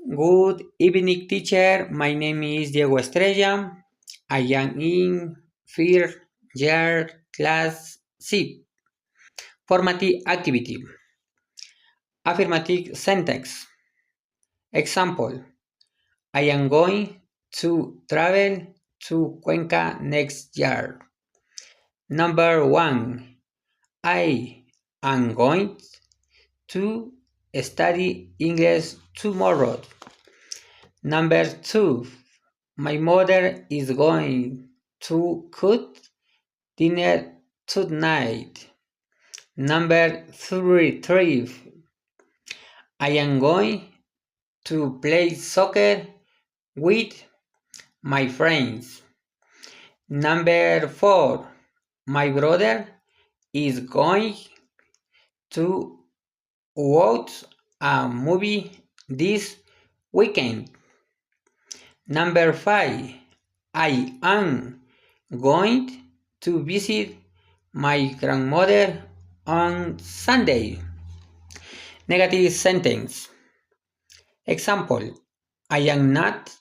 Good evening, teacher. My name is Diego Estrella. I am in first year class C. Formative activity. Affirmative sentence. Example. I am going to travel to Cuenca next year. Number 1. I am going to study English tomorrow. Number 2. My mother is going to cook dinner tonight. Number 3. I am going to play soccer with my friends. Number 4. My brother is going to watch a movie this weekend. Number 5. I am going to visit my grandmother on Sunday. Negative sentence. Example. I am not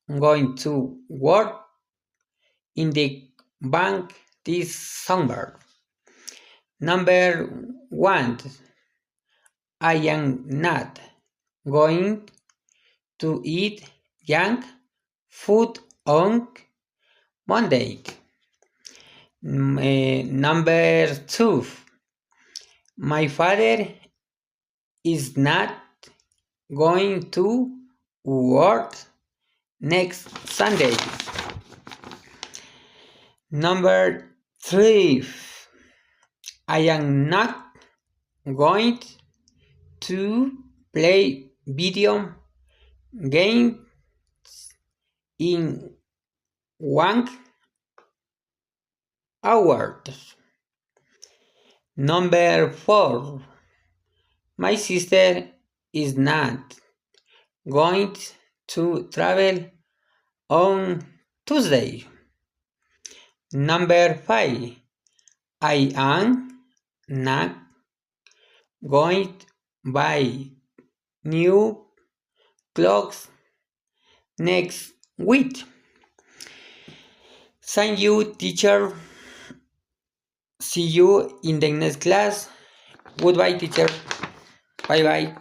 going to work in the bank this summer. Number 1. I am not going to eat junk food on Monday. Number 2. My father is not going to work next Sunday. Number 3. I am not going to play video games in 1 hour. Number 4. My sister is not going to travel on Tuesday. Number 5. I am not going to buy new clothes next week. Thank you, teacher. See you in the next class. Goodbye, teacher. Bye bye.